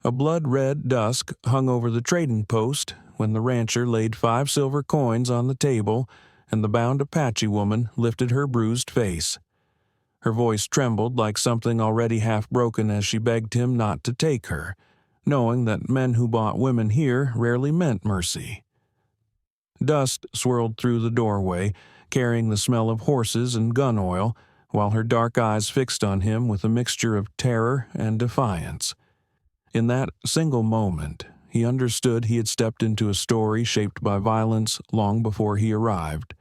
A blood-red dusk hung over the trading post when the rancher laid 5 silver coins on the table and the bound Apache woman lifted her bruised face. Her voice trembled like something already half broken as she begged him not to take her, knowing that men who bought women here rarely meant mercy. Dust swirled through the doorway, carrying the smell of horses and gun oil, while her dark eyes fixed on him with a mixture of terror and defiance. In that single moment, he understood he had stepped into a story shaped by violence long before he arrived,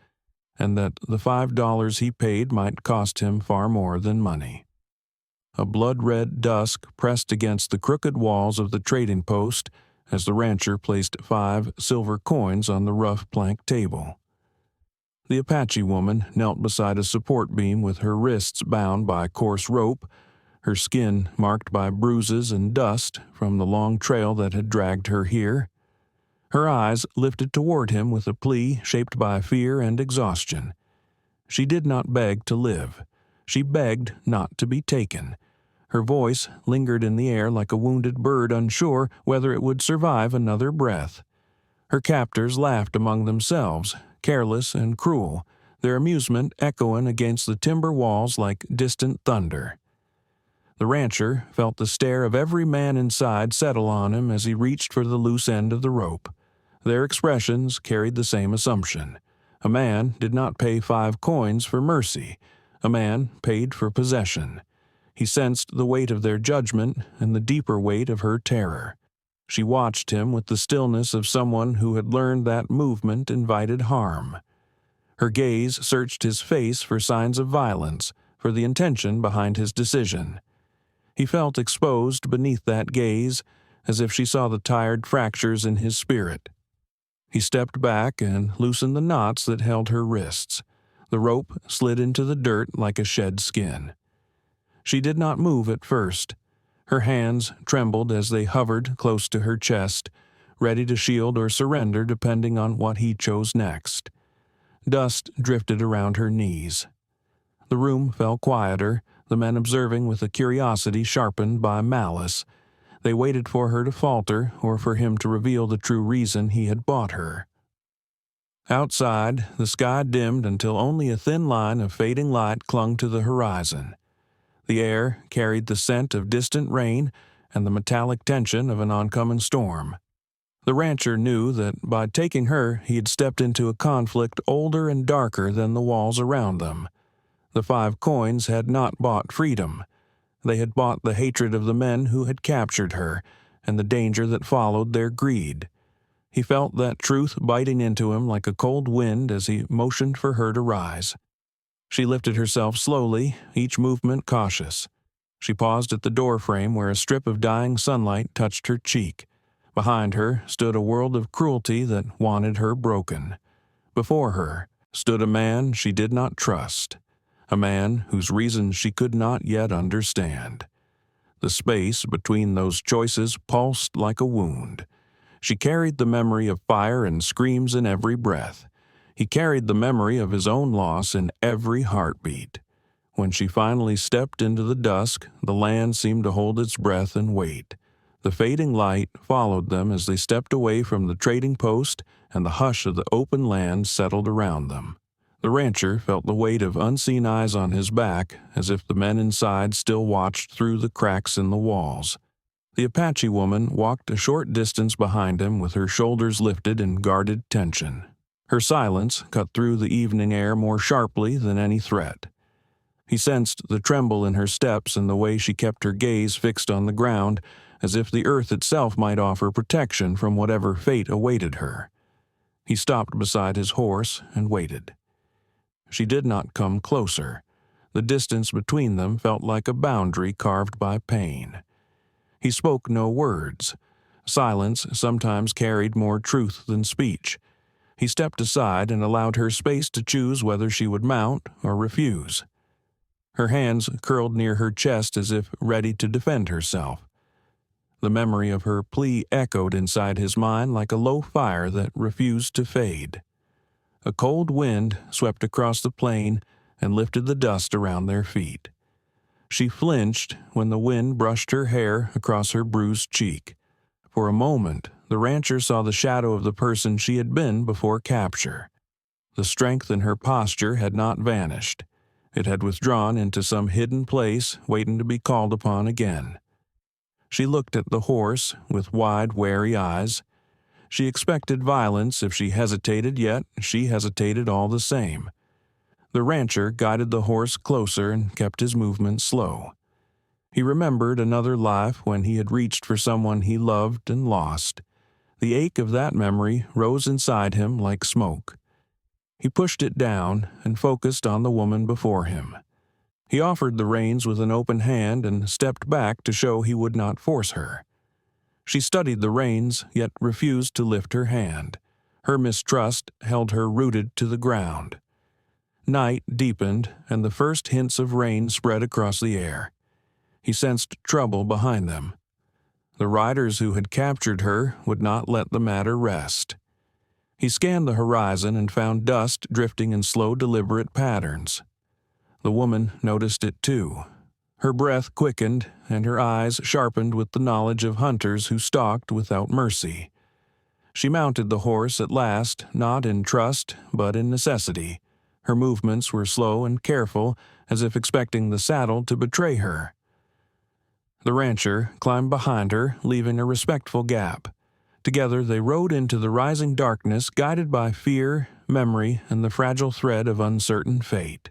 and that the $5 he paid might cost him far more than money. A blood-red dusk pressed against the crooked walls of the trading post as the rancher placed 5 silver coins on the rough plank table. The Apache woman knelt beside a support beam with her wrists bound by coarse rope, her skin marked by bruises and dust from the long trail that had dragged her here. Her eyes lifted toward him with a plea shaped by fear and exhaustion. She did not beg to live. She begged not to be taken. Her voice lingered in the air like a wounded bird unsure whether it would survive another breath. Her captors laughed among themselves, careless and cruel, their amusement echoing against the timber walls like distant thunder. The rancher felt the stare of every man inside settle on him as he reached for the loose end of the rope. Their expressions carried the same assumption. A man did not pay 5 coins for mercy. A man paid for possession. He sensed the weight of their judgment and the deeper weight of her terror. She watched him with the stillness of someone who had learned that movement invited harm. Her gaze searched his face for signs of violence, for the intention behind his decision. He felt exposed beneath that gaze, as if she saw the tired fractures in his spirit. He stepped back and loosened the knots that held her wrists. The rope slid into the dirt like a shed skin. She did not move at first. Her hands trembled as they hovered close to her chest, ready to shield or surrender depending on what he chose next. Dust drifted around her knees. The room fell quieter, the men observing with a curiosity sharpened by malice. They waited for her to falter or for him to reveal the true reason he had bought her. Outside, the sky dimmed until only a thin line of fading light clung to the horizon. The air carried the scent of distant rain and the metallic tension of an oncoming storm. The rancher knew that by taking her he had stepped into a conflict older and darker than the walls around them. The 5 coins had not bought freedom. They had bought the hatred of the men who had captured her and the danger that followed their greed. He felt that truth biting into him like a cold wind as he motioned for her to rise. She lifted herself slowly, each movement cautious. She paused at the doorframe where a strip of dying sunlight touched her cheek. Behind her stood a world of cruelty that wanted her broken. Before her stood a man she did not trust, a man whose reasons she could not yet understand. The space between those choices pulsed like a wound. She carried the memory of fire and screams in every breath. He carried the memory of his own loss in every heartbeat. When she finally stepped into the dusk, the land seemed to hold its breath and wait. The fading light followed them as they stepped away from the trading post, and the hush of the open land settled around them. The rancher felt the weight of unseen eyes on his back, as if the men inside still watched through the cracks in the walls. The Apache woman walked a short distance behind him with her shoulders lifted in guarded tension. Her silence cut through the evening air more sharply than any threat. He sensed the tremble in her steps and the way she kept her gaze fixed on the ground, as if the earth itself might offer protection from whatever fate awaited her. He stopped beside his horse and waited. She did not come closer. The distance between them felt like a boundary carved by pain. He spoke no words. Silence sometimes carried more truth than speech. He stepped aside and allowed her space to choose whether she would mount or refuse. Her hands curled near her chest as if ready to defend herself. The memory of her plea echoed inside his mind like a low fire that refused to fade. A cold wind swept across the plain and lifted the dust around their feet. She flinched when the wind brushed her hair across her bruised cheek. For a moment, the rancher saw the shadow of the person she had been before capture. The strength in her posture had not vanished. It had withdrawn into some hidden place, waiting to be called upon again. She looked at the horse with wide, wary eyes. She expected violence if she hesitated, yet she hesitated all the same. The rancher guided the horse closer and kept his movements slow. He remembered another life when he had reached for someone he loved and lost. The ache of that memory rose inside him like smoke. He pushed it down and focused on the woman before him. He offered the reins with an open hand and stepped back to show he would not force her. She studied the reins, yet refused to lift her hand. Her mistrust held her rooted to the ground. Night deepened, and the first hints of rain spread across the air. He sensed trouble behind them. The riders who had captured her would not let the matter rest. He scanned the horizon and found dust drifting in slow, deliberate patterns. The woman noticed it too. Her breath quickened, and her eyes sharpened with the knowledge of hunters who stalked without mercy. She mounted the horse at last, not in trust, but in necessity. Her movements were slow and careful, as if expecting the saddle to betray her. The rancher climbed behind her, leaving a respectful gap. Together they rode into the rising darkness, guided by fear, memory, and the fragile thread of uncertain fate.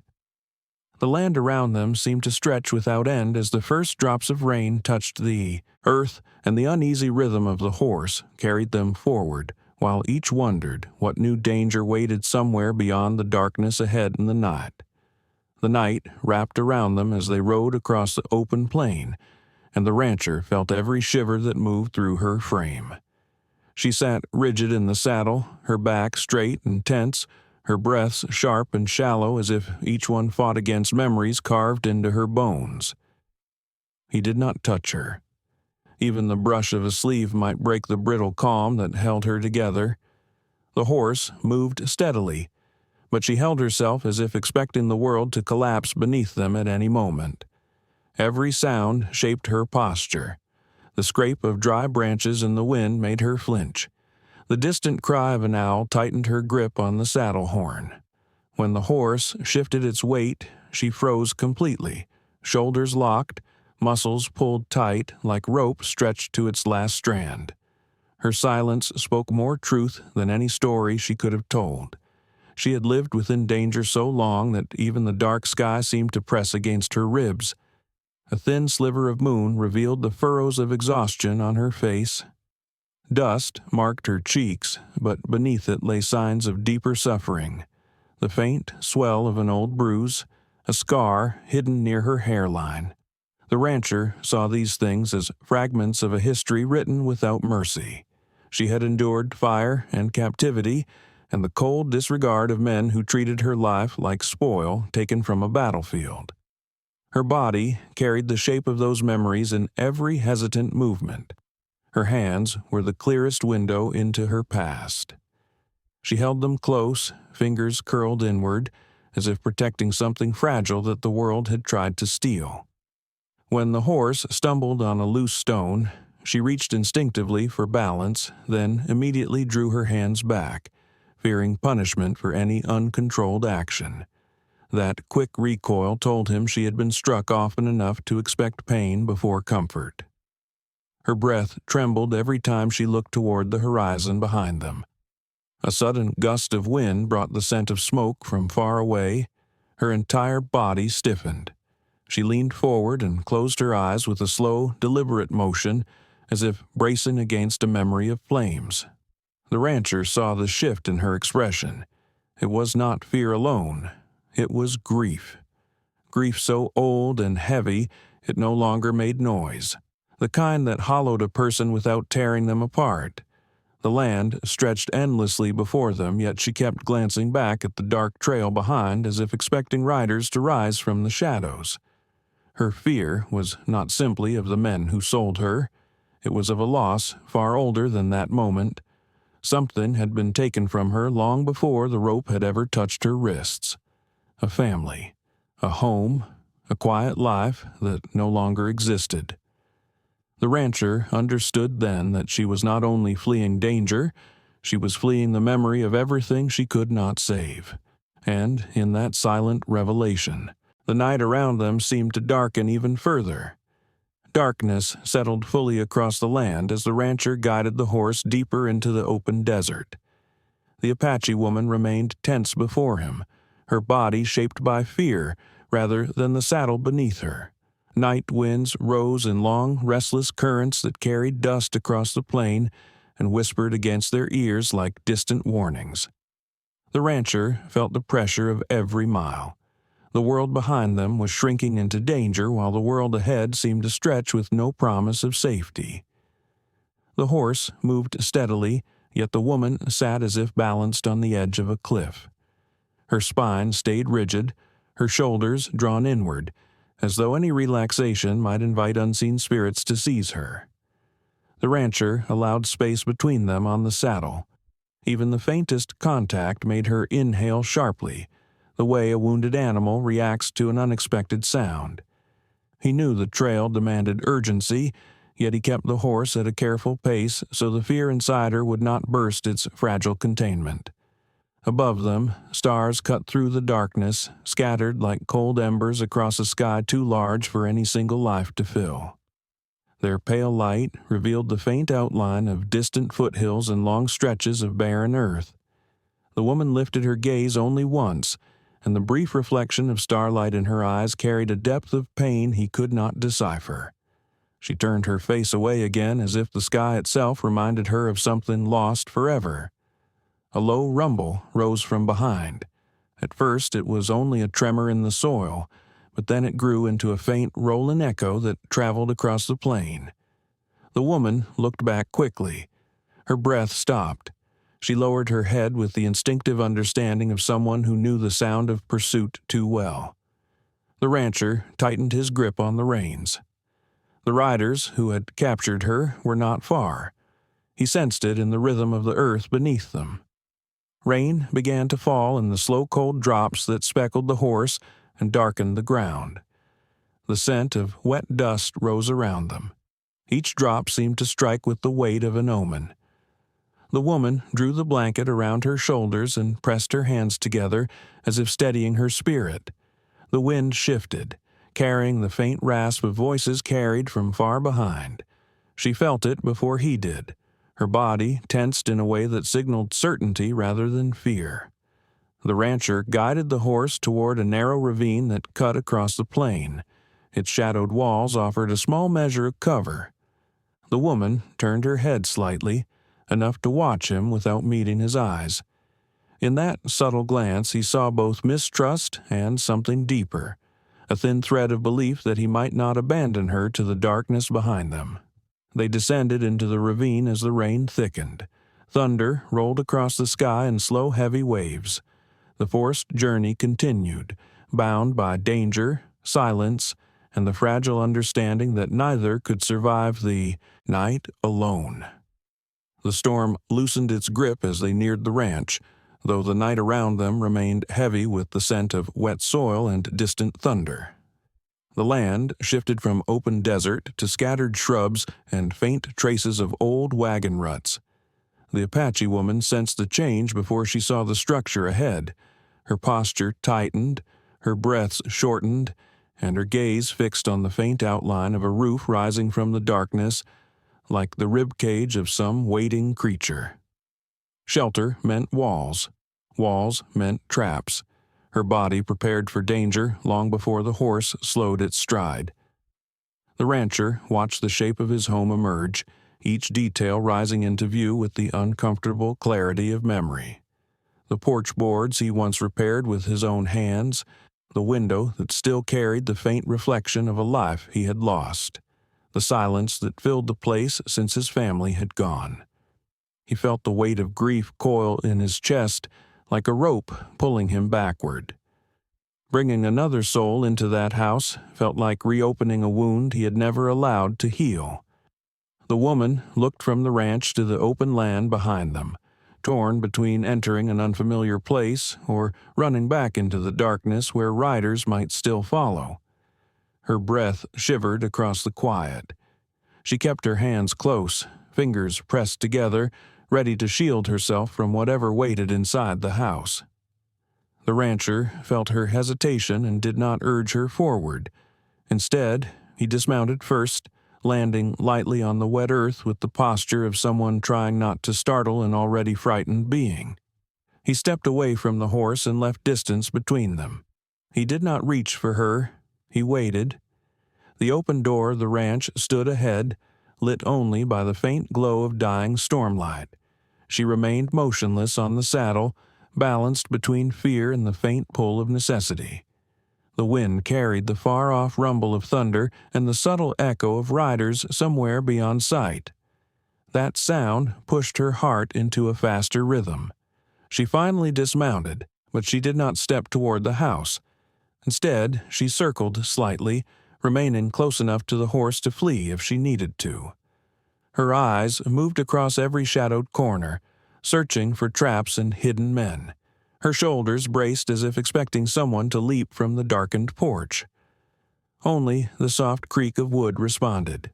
The land around them seemed to stretch without end as the first drops of rain touched the earth, and the uneasy rhythm of the horse carried them forward, while each wondered what new danger waited somewhere beyond the darkness ahead in the night. The night wrapped around them as they rode across the open plain, and the rancher felt every shiver that moved through her frame. She sat rigid in the saddle, her back straight and tense, her breaths sharp and shallow as if each one fought against memories carved into her bones. He did not touch her. Even the brush of a sleeve might break the brittle calm that held her together. The horse moved steadily, but she held herself as if expecting the world to collapse beneath them at any moment. Every sound shaped her posture. The scrape of dry branches in the wind made her flinch. The distant cry of an owl tightened her grip on the saddle horn. When the horse shifted its weight, she froze completely, shoulders locked, muscles pulled tight like rope stretched to its last strand. Her silence spoke more truth than any story she could have told. She had lived within danger so long that even the dark sky seemed to press against her ribs. A thin sliver of moon revealed the furrows of exhaustion on her face. Dust marked her cheeks, but beneath it lay signs of deeper suffering. The faint swell of an old bruise, a scar hidden near her hairline. The rancher saw these things as fragments of a history written without mercy. She had endured fire and captivity, and the cold disregard of men who treated her life like spoil taken from a battlefield. Her body carried the shape of those memories in every hesitant movement. Her hands were the clearest window into her past. She held them close, fingers curled inward, as if protecting something fragile that the world had tried to steal. When the horse stumbled on a loose stone, she reached instinctively for balance, then immediately drew her hands back, fearing punishment for any uncontrolled action. That quick recoil told him she had been struck often enough to expect pain before comfort. Her breath trembled every time she looked toward the horizon behind them. A sudden gust of wind brought the scent of smoke from far away. Her entire body stiffened. She leaned forward and closed her eyes with a slow, deliberate motion, as if bracing against a memory of flames. The rancher saw the shift in her expression. It was not fear alone. It was grief. Grief so old and heavy it no longer made noise. The kind that hollowed a person without tearing them apart. The land stretched endlessly before them, yet she kept glancing back at the dark trail behind as if expecting riders to rise from the shadows. Her fear was not simply of the men who sold her. It was of a loss far older than that moment. Something had been taken from her long before the rope had ever touched her wrists. A family, a home, a quiet life that no longer existed. The rancher understood then that she was not only fleeing danger, she was fleeing the memory of everything she could not save. And in that silent revelation, the night around them seemed to darken even further. Darkness settled fully across the land as the rancher guided the horse deeper into the open desert. The Apache woman remained tense before him, her body shaped by fear rather than the saddle beneath her. Night winds rose in long, restless currents that carried dust across the plain and whispered against their ears like distant warnings. The rancher felt the pressure of every mile. The world behind them was shrinking into danger while the world ahead seemed to stretch with no promise of safety. The horse moved steadily, yet the woman sat as if balanced on the edge of a cliff. Her spine stayed rigid, her shoulders drawn inward, as though any relaxation might invite unseen spirits to seize her. The rancher allowed space between them on the saddle. Even the faintest contact made her inhale sharply, the way a wounded animal reacts to an unexpected sound. He knew the trail demanded urgency, yet he kept the horse at a careful pace so the fear inside her would not burst its fragile containment. Above them, stars cut through the darkness, scattered like cold embers across a sky too large for any single life to fill. Their pale light revealed the faint outline of distant foothills and long stretches of barren earth. The woman lifted her gaze only once, and the brief reflection of starlight in her eyes carried a depth of pain he could not decipher. She turned her face away again as if the sky itself reminded her of something lost forever. A low rumble rose from behind. At first it was only a tremor in the soil, but then it grew into a faint rolling echo that traveled across the plain. The woman looked back quickly. Her breath stopped. She lowered her head with the instinctive understanding of someone who knew the sound of pursuit too well. The rancher tightened his grip on the reins. The riders who had captured her were not far. He sensed it in the rhythm of the earth beneath them. Rain began to fall in the slow cold drops that speckled the horse and darkened the ground. The scent of wet dust rose around them. Each drop seemed to strike with the weight of an omen. The woman drew the blanket around her shoulders and pressed her hands together as if steadying her spirit. The wind shifted, carrying the faint rasp of voices carried from far behind. She felt it before he did. Her body tensed in a way that signaled certainty rather than fear. The rancher guided the horse toward a narrow ravine that cut across the plain. Its shadowed walls offered a small measure of cover. The woman turned her head slightly, enough to watch him without meeting his eyes. In that subtle glance he saw both mistrust and something deeper, a thin thread of belief that he might not abandon her to the darkness behind them. They descended into the ravine as the rain thickened. Thunder rolled across the sky in slow, heavy waves. The forced journey continued, bound by danger, silence, and the fragile understanding that neither could survive the night alone. The storm loosened its grip as they neared the ranch, though the night around them remained heavy with the scent of wet soil and distant thunder. The land shifted from open desert to scattered shrubs and faint traces of old wagon ruts. The Apache woman sensed the change before she saw the structure ahead. Her posture tightened, her breaths shortened, and her gaze fixed on the faint outline of a roof rising from the darkness, like the rib cage of some waiting creature. Shelter meant walls. Walls meant traps. Her body prepared for danger long before the horse slowed its stride. The rancher watched the shape of his home emerge, each detail rising into view with the uncomfortable clarity of memory. The porch boards he once repaired with his own hands, the window that still carried the faint reflection of a life he had lost, the silence that filled the place since his family had gone. He felt the weight of grief coil in his chest like a rope pulling him backward. Bringing another soul into that house felt like reopening a wound he had never allowed to heal. The woman looked from the ranch to the open land behind them, torn between entering an unfamiliar place or running back into the darkness where riders might still follow. Her breath shivered across the quiet. She kept her hands close, fingers pressed together, ready to shield herself from whatever waited inside the house. The rancher felt her hesitation and did not urge her forward. Instead, he dismounted first, landing lightly on the wet earth with the posture of someone trying not to startle an already frightened being. He stepped away from the horse and left distance between them. He did not reach for her. He waited. The open door of the ranch stood ahead, lit only by the faint glow of dying stormlight. She remained motionless on the saddle, balanced between fear and the faint pull of necessity. The wind carried the far-off rumble of thunder and the subtle echo of riders somewhere beyond sight. That sound pushed her heart into a faster rhythm. She finally dismounted, but she did not step toward the house. Instead, she circled slightly, remaining close enough to the horse to flee if she needed to. Her eyes moved across every shadowed corner, searching for traps and hidden men. Her shoulders braced as if expecting someone to leap from the darkened porch. Only the soft creak of wood responded.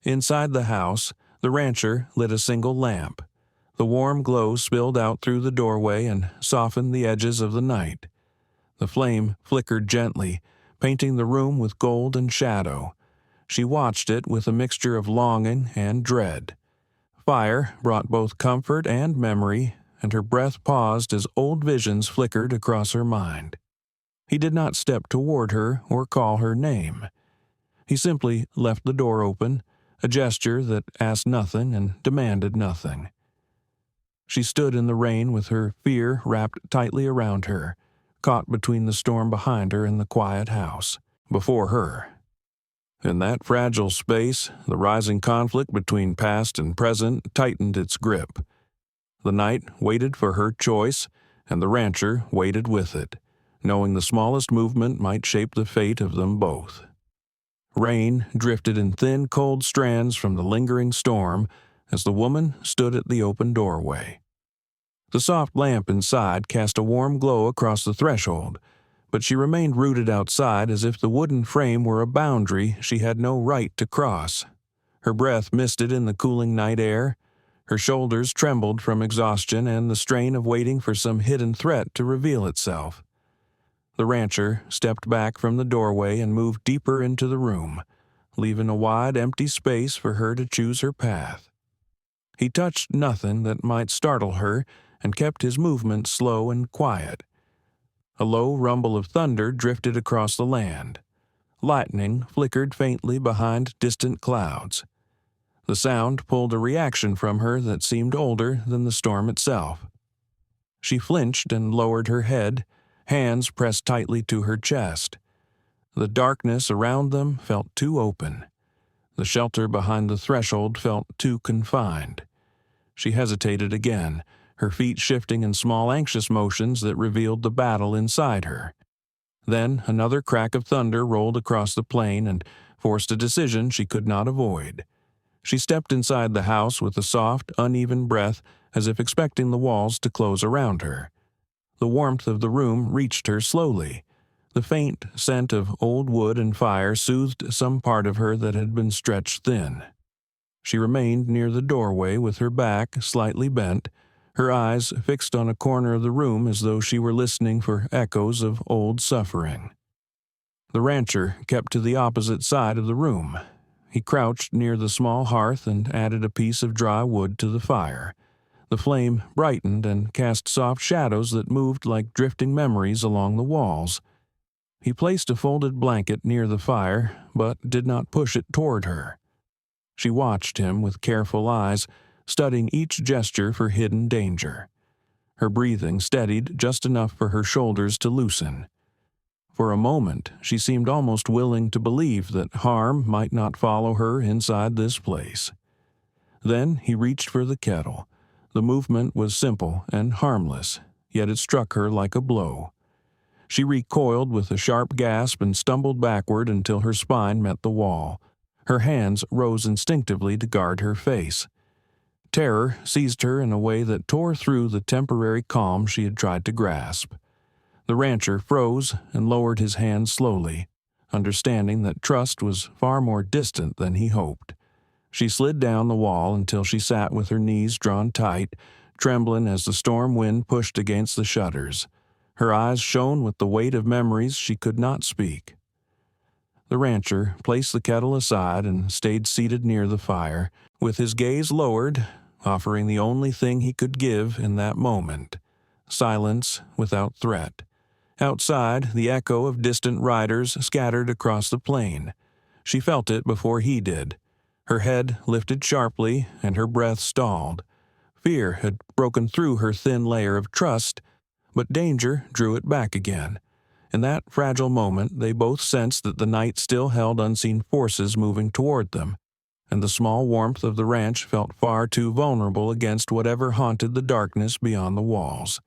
Inside the house, the rancher lit a single lamp. The warm glow spilled out through the doorway and softened the edges of the night. The flame flickered gently, painting the room with gold and shadow. She watched it with a mixture of longing and dread. Fire brought both comfort and memory, and her breath paused as old visions flickered across her mind. He did not step toward her or call her name. He simply left the door open, a gesture that asked nothing and demanded nothing. She stood in the rain with her fear wrapped tightly around her, caught between the storm behind her and the quiet house before her. In that fragile space, the rising conflict between past and present tightened its grip. The night waited for her choice, and the rancher waited with it, knowing the smallest movement might shape the fate of them both. Rain drifted in thin, cold strands from the lingering storm as the woman stood at the open doorway. The soft lamp inside cast a warm glow across the threshold, but she remained rooted outside as if the wooden frame were a boundary she had no right to cross. Her breath misted in the cooling night air. Her shoulders trembled from exhaustion and the strain of waiting for some hidden threat to reveal itself. The rancher stepped back from the doorway and moved deeper into the room, leaving a wide, empty space for her to choose her path. He touched nothing that might startle her and kept his movement slow and quiet. A low rumble of thunder drifted across the land. Lightning flickered faintly behind distant clouds. The sound pulled a reaction from her that seemed older than the storm itself. She flinched and lowered her head, hands pressed tightly to her chest. The darkness around them felt too open. The shelter behind the threshold felt too confined. She hesitated again, her feet shifting in small anxious motions that revealed the battle inside her. Then another crack of thunder rolled across the plain and forced a decision she could not avoid. She stepped inside the house with a soft, uneven breath, as if expecting the walls to close around her. The warmth of the room reached her slowly. The faint scent of old wood and fire soothed some part of her that had been stretched thin. She remained near the doorway with her back slightly bent, her eyes fixed on a corner of the room as though she were listening for echoes of old suffering. The rancher kept to the opposite side of the room. He crouched near the small hearth and added a piece of dry wood to the fire. The flame brightened and cast soft shadows that moved like drifting memories along the walls. He placed a folded blanket near the fire, but did not push it toward her. She watched him with careful eyes, studying each gesture for hidden danger. Her breathing steadied just enough for her shoulders to loosen. For a moment, she seemed almost willing to believe that harm might not follow her inside this place. Then he reached for the kettle. The movement was simple and harmless, yet it struck her like a blow. She recoiled with a sharp gasp and stumbled backward until her spine met the wall. Her hands rose instinctively to guard her face. Terror seized her in a way that tore through the temporary calm she had tried to grasp. The rancher froze and lowered his hands slowly, understanding that trust was far more distant than he hoped. She slid down the wall until she sat with her knees drawn tight, trembling as the storm wind pushed against the shutters. Her eyes shone with the weight of memories she could not speak. The rancher placed the kettle aside and stayed seated near the fire, with his gaze lowered, offering the only thing he could give in that moment: silence without threat. Outside, the echo of distant riders scattered across the plain. She felt it before he did. Her head lifted sharply, and her breath stalled. Fear had broken through her thin layer of trust, but danger drew it back again. In that fragile moment, they both sensed that the night still held unseen forces moving toward them, and the small warmth of the ranch felt far too vulnerable against whatever haunted the darkness beyond the walls.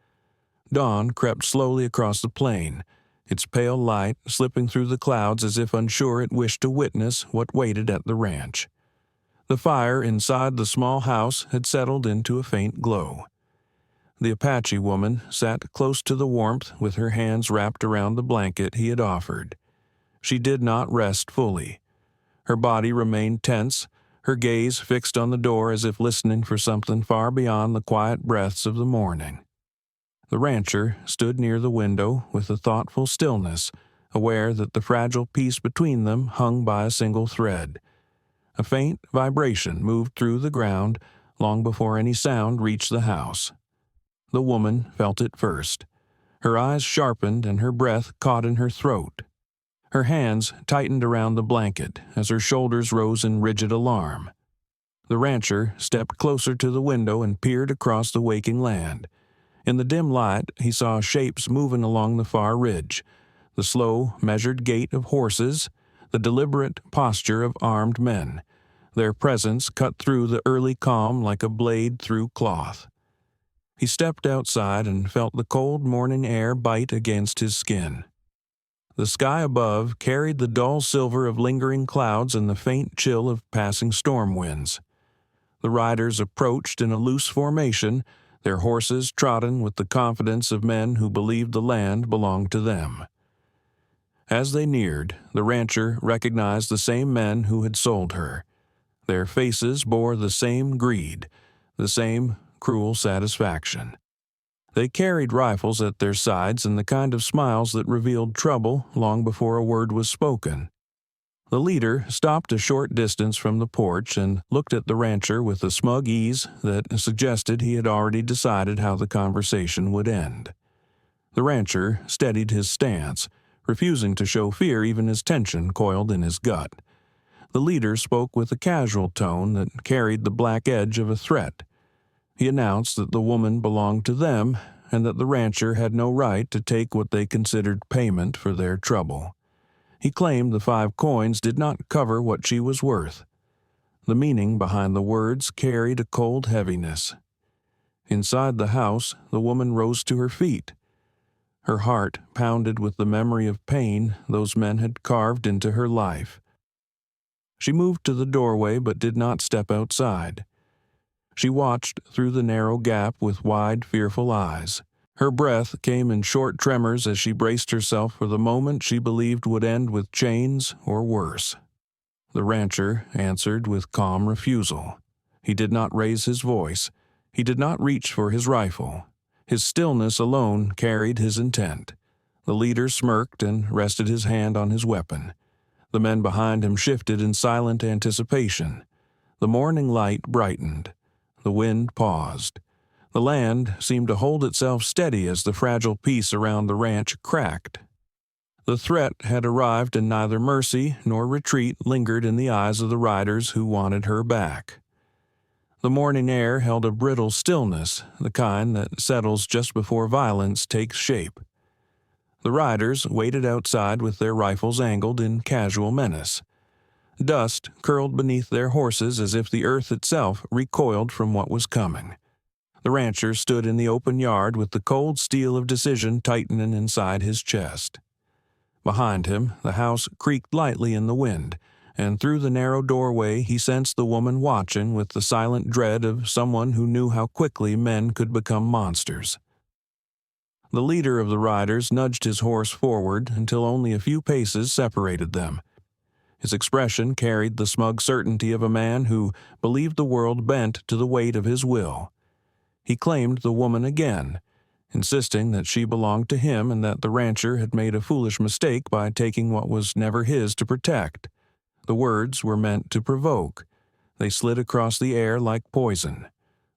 Dawn crept slowly across the plain, its pale light slipping through the clouds as if unsure it wished to witness what waited at the ranch. The fire inside the small house had settled into a faint glow. The Apache woman sat close to the warmth with her hands wrapped around the blanket he had offered. She did not rest fully. Her body remained tense, her gaze fixed on the door as if listening for something far beyond the quiet breaths of the morning. The rancher stood near the window with a thoughtful stillness, aware that the fragile peace between them hung by a single thread. A faint vibration moved through the ground long before any sound reached the house. The woman felt it first. Her eyes sharpened and her breath caught in her throat. Her hands tightened around the blanket as her shoulders rose in rigid alarm. The rancher stepped closer to the window and peered across the waking land. In the dim light, he saw shapes moving along the far ridge, the slow, measured gait of horses, the deliberate posture of armed men. Their presence cut through the early calm like a blade through cloth. He stepped outside and felt the cold morning air bite against his skin. The sky above carried the dull silver of lingering clouds and the faint chill of passing storm winds. The riders approached in a loose formation, their horses trotting with the confidence of men who believed the land belonged to them. As they neared, the rancher recognized the same men who had sold her. Their faces bore the same greed, the same cruel satisfaction. They carried rifles at their sides and the kind of smiles that revealed trouble long before a word was spoken. The leader stopped a short distance from the porch and looked at the rancher with a smug ease that suggested he had already decided how the conversation would end. The rancher steadied his stance, refusing to show fear even as tension coiled in his gut. The leader spoke with a casual tone that carried the black edge of a threat. He announced that the woman belonged to them and that the rancher had no right to take what they considered payment for their trouble. He claimed the 5 coins did not cover what she was worth. The meaning behind the words carried a cold heaviness. Inside the house, the woman rose to her feet. Her heart pounded with the memory of pain those men had carved into her life. She moved to the doorway but did not step outside. She watched through the narrow gap with wide, fearful eyes. Her breath came in short tremors as she braced herself for the moment she believed would end with chains or worse. The rancher answered with calm refusal. He did not raise his voice. He did not reach for his rifle. His stillness alone carried his intent. The leader smirked and rested his hand on his weapon. The men behind him shifted in silent anticipation. The morning light brightened. The wind paused. The land seemed to hold itself steady as the fragile peace around the ranch cracked. The threat had arrived and neither mercy nor retreat lingered in the eyes of the riders who wanted her back. The morning air held a brittle stillness, the kind that settles just before violence takes shape. The riders waited outside with their rifles angled in casual menace. Dust curled beneath their horses as if the earth itself recoiled from what was coming. The rancher stood in the open yard with the cold steel of decision tightening inside his chest. Behind him, the house creaked lightly in the wind, and through the narrow doorway he sensed the woman watching with the silent dread of someone who knew how quickly men could become monsters. The leader of the riders nudged his horse forward until only a few paces separated them. His expression carried the smug certainty of a man who believed the world bent to the weight of his will. He claimed the woman again, insisting that she belonged to him and that the rancher had made a foolish mistake by taking what was never his to protect. The words were meant to provoke. They slid across the air like poison.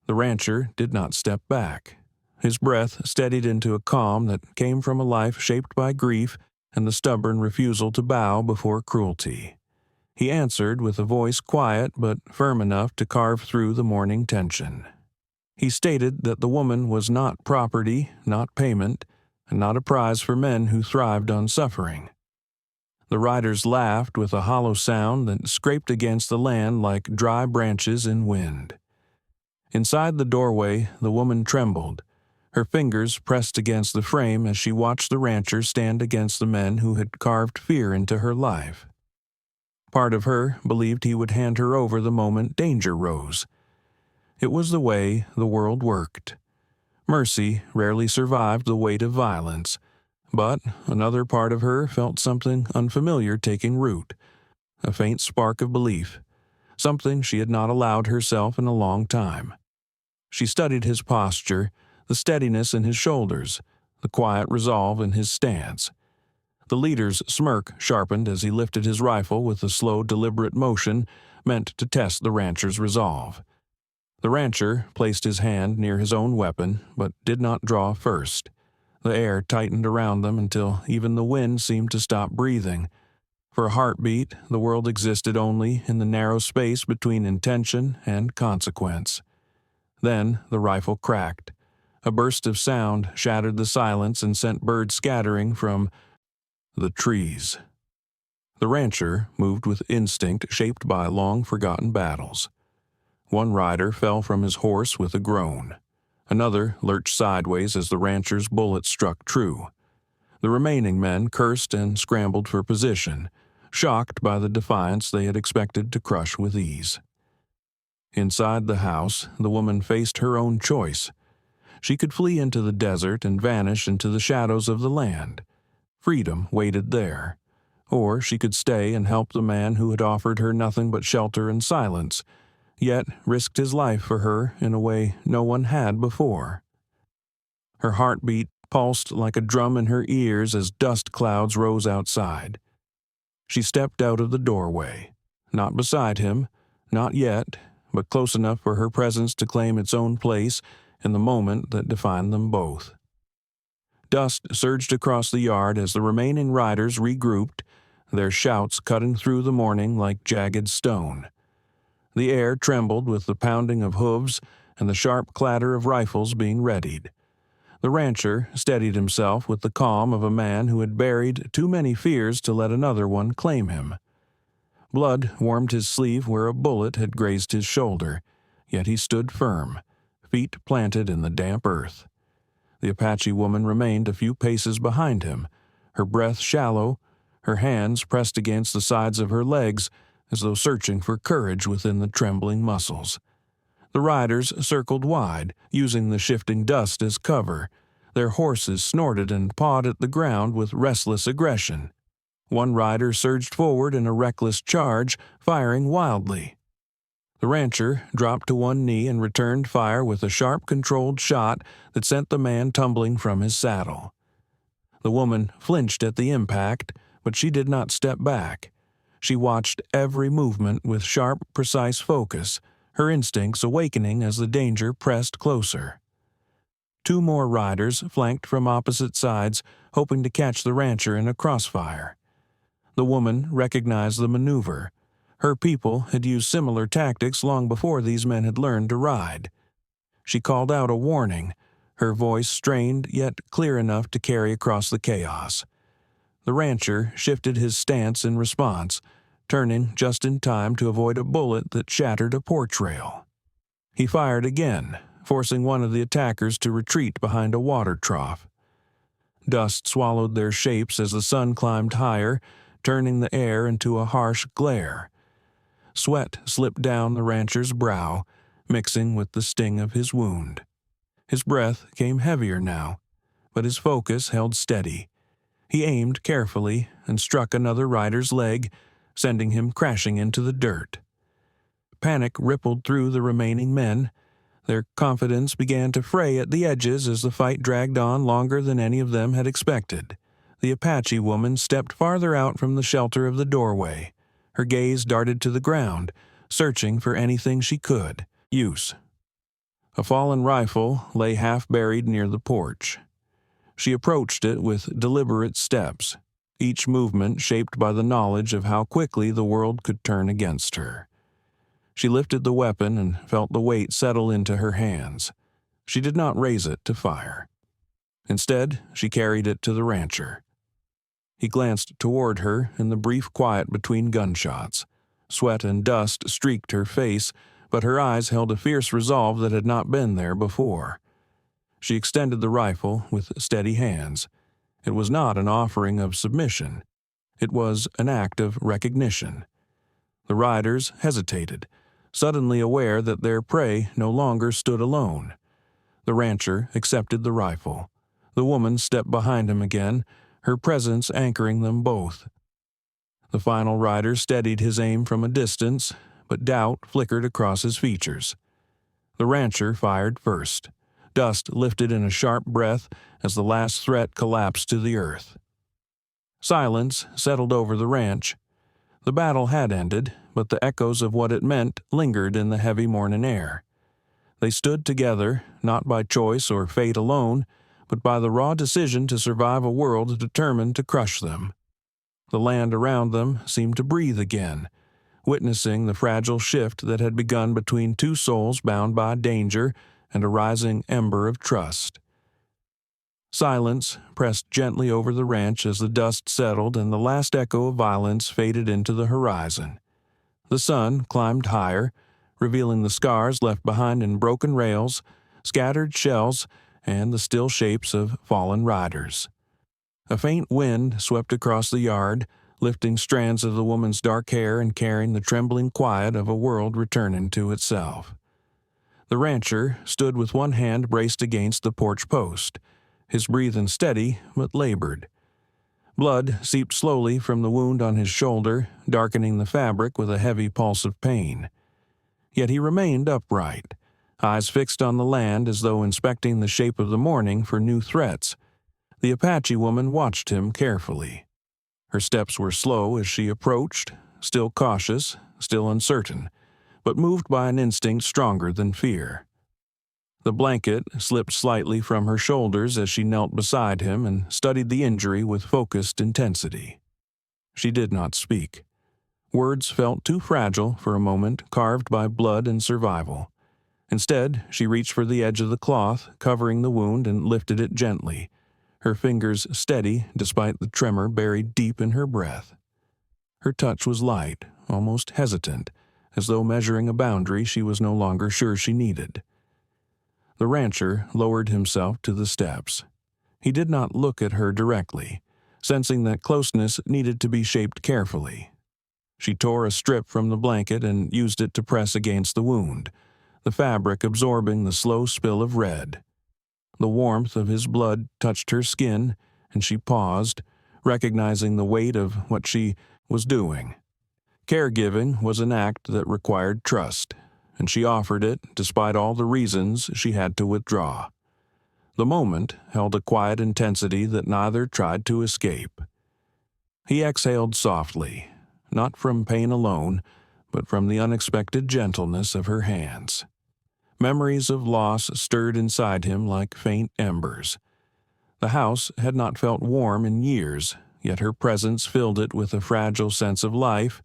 The rancher did not step back. His breath steadied into a calm that came from a life shaped by grief and the stubborn refusal to bow before cruelty. He answered with a voice quiet but firm enough to carve through the morning tension. He stated that the woman was not property, not payment, and not a prize for men who thrived on suffering. The riders laughed with a hollow sound that scraped against the land like dry branches in wind. Inside the doorway, the woman trembled. Her fingers pressed against the frame as she watched the rancher stand against the men who had carved fear into her life. Part of her believed he would hand her over the moment danger rose. It was the way the world worked. Mercy rarely survived the weight of violence, but another part of her felt something unfamiliar taking root, a faint spark of belief, something she had not allowed herself in a long time. She studied his posture, the steadiness in his shoulders, the quiet resolve in his stance. The leader's smirk sharpened as he lifted his rifle with a slow, deliberate motion meant to test the rancher's resolve. The rancher placed his hand near his own weapon, but did not draw first. The air tightened around them until even the wind seemed to stop breathing. For a heartbeat, the world existed only in the narrow space between intention and consequence. Then the rifle cracked. A burst of sound shattered the silence and sent birds scattering from the trees. The rancher moved with instinct shaped by long-forgotten battles. One rider fell from his horse with a groan. Another lurched sideways as the rancher's bullet struck true. The remaining men cursed and scrambled for position, shocked by the defiance they had expected to crush with ease. Inside the house, the woman faced her own choice. She could flee into the desert and vanish into the shadows of the land. Freedom waited there. Or she could stay and help the man who had offered her nothing but shelter and silence, yet risked his life for her in a way no one had before. Her heartbeat pulsed like a drum in her ears as dust clouds rose outside. She stepped out of the doorway, not beside him, not yet, but close enough for her presence to claim its own place in the moment that defined them both. Dust surged across the yard as the remaining riders regrouped, their shouts cutting through the morning like jagged stone. The air trembled with the pounding of hooves and the sharp clatter of rifles being readied. The rancher steadied himself with the calm of a man who had buried too many fears to let another one claim him. Blood warmed his sleeve where a bullet had grazed his shoulder, yet he stood firm, feet planted in the damp earth. The Apache woman remained a few paces behind him, her breath shallow, her hands pressed against the sides of her legs as though searching for courage within the trembling muscles. The riders circled wide, using the shifting dust as cover. Their horses snorted and pawed at the ground with restless aggression. One rider surged forward in a reckless charge, firing wildly. The rancher dropped to one knee and returned fire with a sharp, controlled shot that sent the man tumbling from his saddle. The woman flinched at the impact, but she did not step back. She watched every movement with sharp, precise focus, her instincts awakening as the danger pressed closer. Two more riders flanked from opposite sides, hoping to catch the rancher in a crossfire. The woman recognized the maneuver. Her people had used similar tactics long before these men had learned to ride. She called out a warning, her voice strained yet clear enough to carry across the chaos. The rancher shifted his stance in response, turning just in time to avoid a bullet that shattered a porch rail. He fired again, forcing one of the attackers to retreat behind a water trough. Dust swallowed their shapes as the sun climbed higher, turning the air into a harsh glare. Sweat slipped down the rancher's brow, mixing with the sting of his wound. His breath came heavier now, but his focus held steady. He aimed carefully and struck another rider's leg, sending him crashing into the dirt. Panic rippled through the remaining men. Their confidence began to fray at the edges as the fight dragged on longer than any of them had expected. The Apache woman stepped farther out from the shelter of the doorway. Her gaze darted to the ground, searching for anything she could use. A fallen rifle lay half-buried near the porch. She approached it with deliberate steps, each movement shaped by the knowledge of how quickly the world could turn against her. She lifted the weapon and felt the weight settle into her hands. She did not raise it to fire. Instead, she carried it to the rancher. He glanced toward her in the brief quiet between gunshots. Sweat and dust streaked her face, but her eyes held a fierce resolve that had not been there before. She extended the rifle with steady hands. It was not an offering of submission. It was an act of recognition. The riders hesitated, suddenly aware that their prey no longer stood alone. The rancher accepted the rifle. The woman stepped behind him again, her presence anchoring them both. The final rider steadied his aim from a distance, but doubt flickered across his features. The rancher fired first. Dust lifted in a sharp breath as the last threat collapsed to the earth. Silence settled over the ranch. The battle had ended, but the echoes of what it meant lingered in the heavy morning air. They stood together, not by choice or fate alone, but by the raw decision to survive a world determined to crush them. The land around them seemed to breathe again, witnessing the fragile shift that had begun between two souls bound by danger and a rising ember of trust. Silence pressed gently over the ranch as the dust settled and the last echo of violence faded into the horizon. The sun climbed higher, revealing the scars left behind in broken rails, scattered shells, and the still shapes of fallen riders. A faint wind swept across the yard, lifting strands of the woman's dark hair and carrying the trembling quiet of a world returning to itself. The rancher stood with one hand braced against the porch post, his breathing steady but labored. Blood seeped slowly from the wound on his shoulder, darkening the fabric with a heavy pulse of pain. Yet he remained upright, eyes fixed on the land as though inspecting the shape of the morning for new threats. The Apache woman watched him carefully. Her steps were slow as she approached, still cautious, still uncertain, but moved by an instinct stronger than fear. The blanket slipped slightly from her shoulders as she knelt beside him and studied the injury with focused intensity. She did not speak. Words felt too fragile for a moment carved by blood and survival. Instead, she reached for the edge of the cloth covering the wound and lifted it gently, her fingers steady despite the tremor buried deep in her breath. Her touch was light, almost hesitant, as though measuring a boundary she was no longer sure she needed. The rancher lowered himself to the steps. He did not look at her directly, sensing that closeness needed to be shaped carefully. She tore a strip from the blanket and used it to press against the wound, the fabric absorbing the slow spill of red. The warmth of his blood touched her skin, and she paused, recognizing the weight of what she was doing. Caregiving was an act that required trust, and she offered it despite all the reasons she had to withdraw. The moment held a quiet intensity that neither tried to escape. He exhaled softly, not from pain alone, but from the unexpected gentleness of her hands. Memories of loss stirred inside him like faint embers. The house had not felt warm in years, yet her presence filled it with a fragile sense of life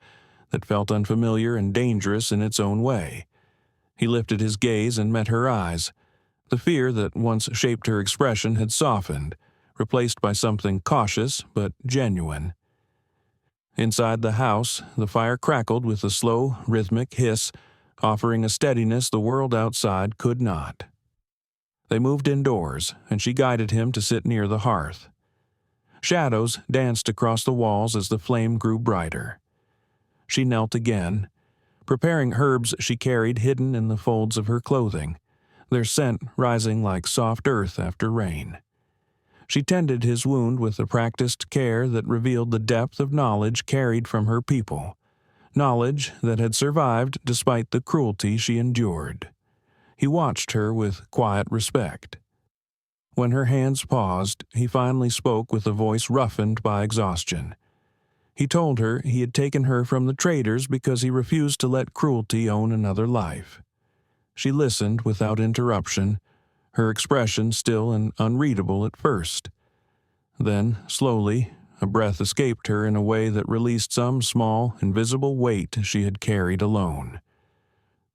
that felt unfamiliar and dangerous in its own way. He lifted his gaze and met her eyes. The fear that once shaped her expression had softened, replaced by something cautious but genuine. Inside the house, the fire crackled with a slow, rhythmic hiss, offering a steadiness the world outside could not. They moved indoors, and she guided him to sit near the hearth. Shadows danced across the walls as the flame grew brighter. She knelt again, preparing herbs she carried hidden in the folds of her clothing, their scent rising like soft earth after rain. She tended his wound with a practiced care that revealed the depth of knowledge carried from her people, knowledge that had survived despite the cruelty she endured. He watched her with quiet respect. When her hands paused, he finally spoke with a voice roughened by exhaustion. He told her he had taken her from the traders because he refused to let cruelty own another life. She listened without interruption, her expression still and unreadable at first. Then, slowly, a breath escaped her in a way that released some small, invisible weight she had carried alone.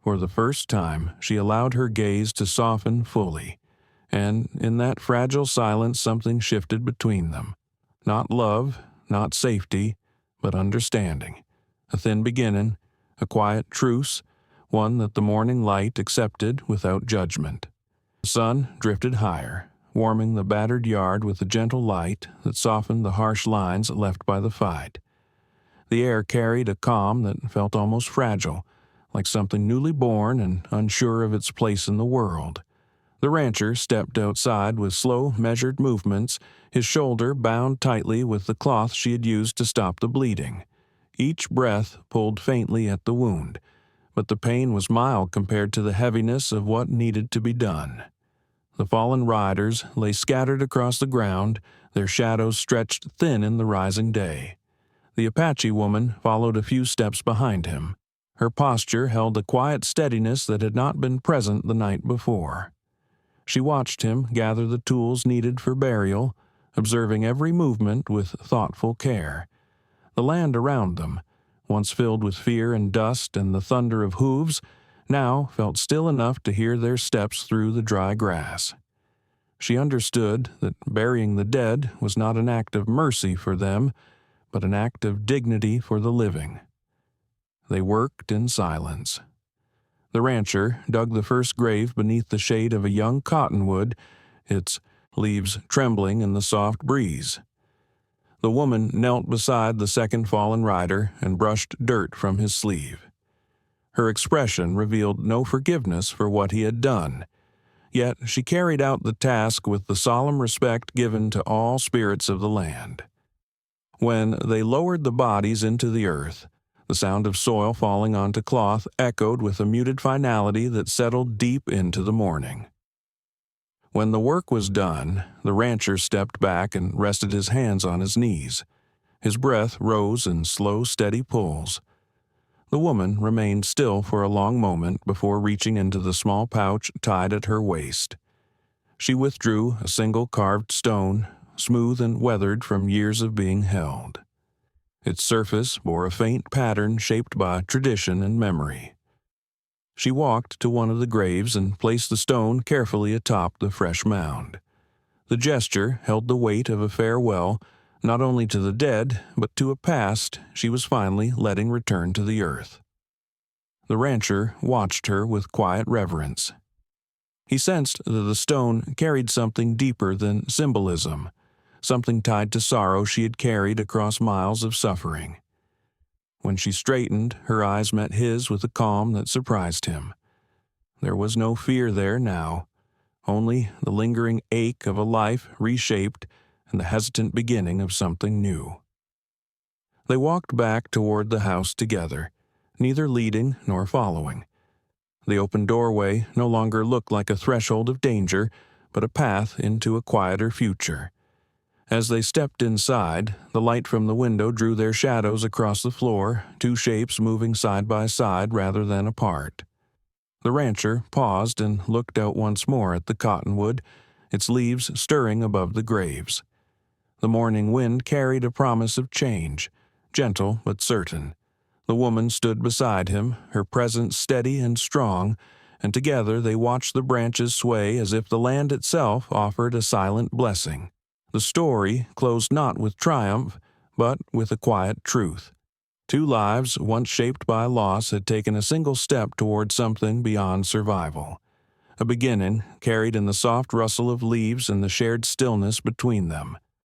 For the first time, she allowed her gaze to soften fully, and in that fragile silence something shifted between them. Not love, not safety, but understanding. A thin beginning, a quiet truce, one that the morning light accepted without judgment. The sun drifted higher, warming the battered yard with a gentle light that softened the harsh lines left by the fight. The air carried a calm that felt almost fragile, like something newly born and unsure of its place in the world. The rancher stepped outside with slow, measured movements, his shoulder bound tightly with the cloth she had used to stop the bleeding. Each breath pulled faintly at the wound, but the pain was mild compared to the heaviness of what needed to be done. The fallen riders lay scattered across the ground, their shadows stretched thin in the rising day. The Apache woman followed a few steps behind him. Her posture held a quiet steadiness that had not been present the night before. She watched him gather the tools needed for burial, observing every movement with thoughtful care. The land around them, once filled with fear and dust and the thunder of hooves, now felt still enough to hear their steps through the dry grass. She understood that burying the dead was not an act of mercy for them, but an act of dignity for the living. They worked in silence. The rancher dug the first grave beneath the shade of a young cottonwood, its leaves trembling in the soft breeze. The woman knelt beside the second fallen rider and brushed dirt from his sleeve. Her expression revealed no forgiveness for what he had done, yet she carried out the task with the solemn respect given to all spirits of the land. When they lowered the bodies into the earth, the sound of soil falling onto cloth echoed with a muted finality that settled deep into the morning. When the work was done, the rancher stepped back and rested his hands on his knees. His breath rose in slow, steady pulls. The woman remained still for a long moment before reaching into the small pouch tied at her waist. She withdrew a single carved stone, smooth and weathered from years of being held. Its surface bore a faint pattern shaped by tradition and memory. She walked to one of the graves and placed the stone carefully atop the fresh mound. The gesture held the weight of a farewell, not only to the dead, but to a past she was finally letting return to the earth. The rancher watched her with quiet reverence. He sensed that the stone carried something deeper than symbolism, something tied to sorrow she had carried across miles of suffering. When she straightened, her eyes met his with a calm that surprised him. There was no fear there now, only the lingering ache of a life reshaped and the hesitant beginning of something new. They walked back toward the house together, neither leading nor following. The open doorway no longer looked like a threshold of danger, but a path into a quieter future. As they stepped inside, the light from the window drew their shadows across the floor, two shapes moving side by side rather than apart. The rancher paused and looked out once more at the cottonwood, its leaves stirring above the graves. The morning wind carried a promise of change, gentle but certain. The woman stood beside him, her presence steady and strong, and together they watched the branches sway as if the land itself offered a silent blessing. The story closed not with triumph, but with a quiet truth. Two lives, once shaped by loss, had taken a single step toward something beyond survival. A beginning, carried in the soft rustle of leaves and the shared stillness between them.